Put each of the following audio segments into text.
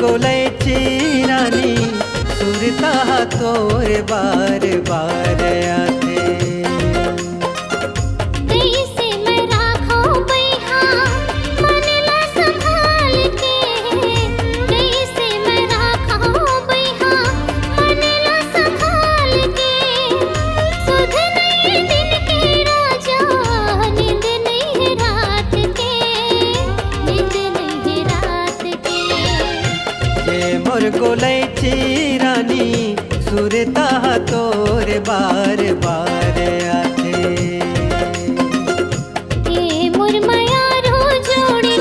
गोलैची रानी सुरता तोर बार बार आते। कैसे मैं राखूं बैहा मन ला संभाल के, कैसे मैं राखूं बैहा मन ला संभाल के। सुध नहीं दिन के राजा, नींद नहीं रात के, नींद नहीं रात के। ये मोर गोलैची रानी सुरता तोर बार बार आते। ए मोर मयारो जोड़ी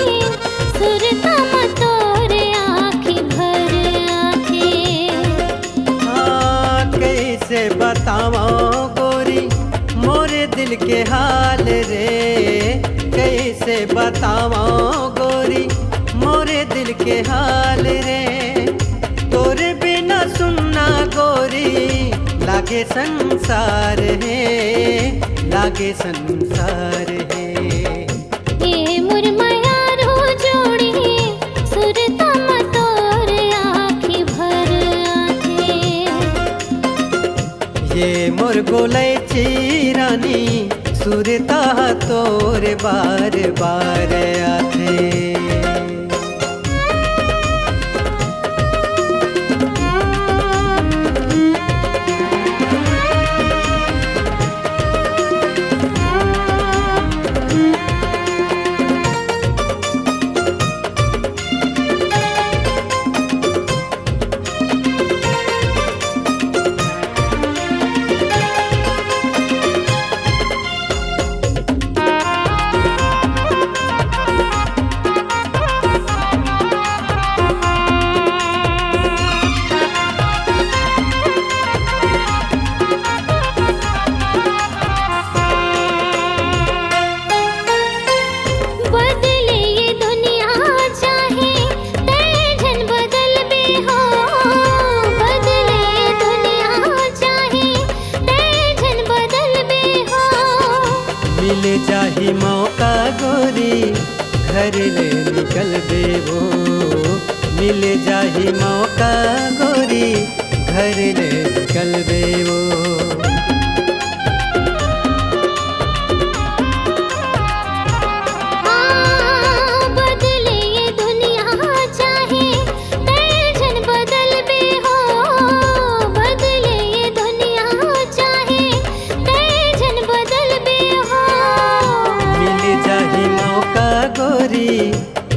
सुरता मतोर आँखी भर आँखे। हाँ कैसे बताओ गोरी मोरे दिल के हाल रे, कैसे बताओ गोरी मोरे दिल के हाल रे। तोरे बिना सुनना गोरी लागे संसार है, लागे संसार है। ए मोर मयारो जोड़ी सुरता मतोर आँखी भर आँखे। ये मोर गोलैची रानी सुरता तोर बार बार आते। बदले ये दुनिया चाहे तैजन बदल बे हो, बदले ये दुनिया चाहे तैजन बदल बे हो। मिल जाही मौका गोरी घर ले निकल देवो, मिल जाही मौका गोरी घर ले निकल देवो। हाँ बदले ये दुनिया चाहे तैजन बदल बे हो, बदले ये दुनिया चाहे तैजन बदल बे हो। मिल जाही मौका गोरी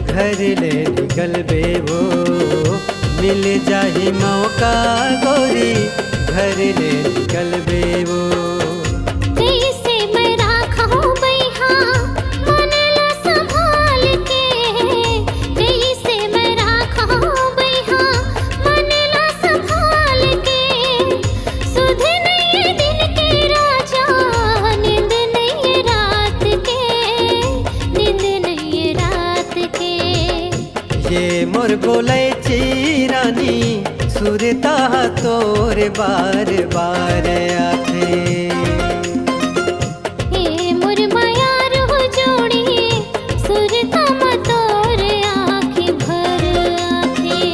घर ले निकल बेवो, मिल जाही मौका गोरी घर ले निकल बेवो। कैसे मैं राखूं बैहा मन ला संभाल के, कैसे मैं राखूं बैहा मन ला संभाल के। सुध नहीं दिन के राजा, नींद नहीं रात के, नींद नहीं रात के। ये मोर गोलैची रानी सुरता तोर बार बार आते। ए मोर मयारो जोड़ी सुरता मतोर आँखी भर आँखे।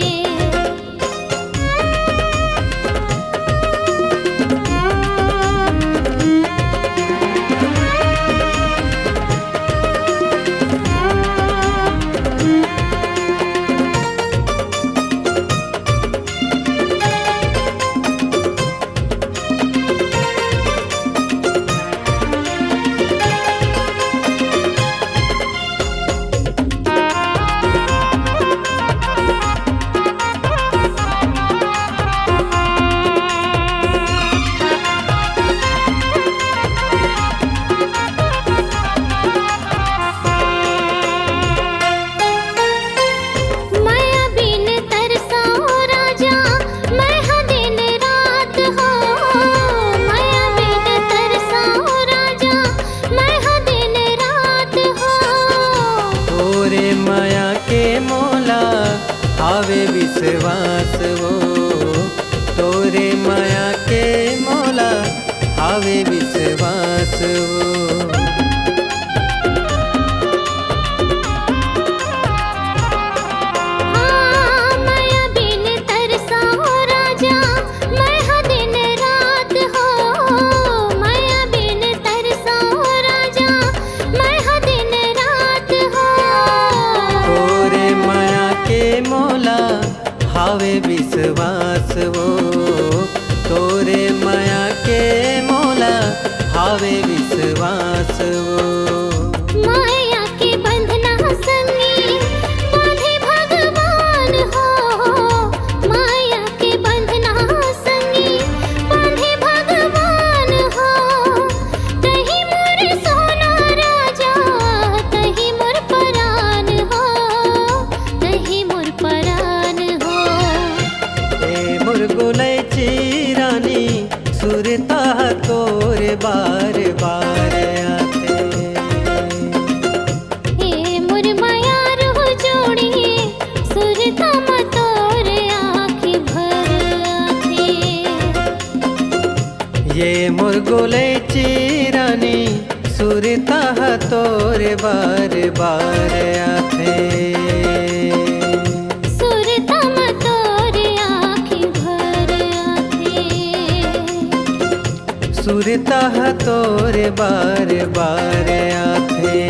माया बिन तरसाओ राजा मैं हाँ दिन रात हो, माया बिन तरसाओ राजा मैं हाँ दिन रात हो। तोरे माया के मोला आवे विश्वास वो, तोरे माया के मोला आवे विश्वास वो। हाँ माया विश्वास वो तोरे माया के मोला हावे विश्वास वो माया के बंधना संगी बांधे भगवान हो माया के बंधना संगी बांधे भगवान हो तही मोर सोना राजा तही मोर परान हो तही मोर परान हो ए मोर गोलैची रानी सुरता तोरे बार बार आते हे मोर माया रूह जोड़ी सुरता मतोर आँखी भर आथे ये मोर गोलैची रानी सुरता तोरे बार बार आते सुरता मतोर आँखी भर आथे सुरता तोरे बार बार आते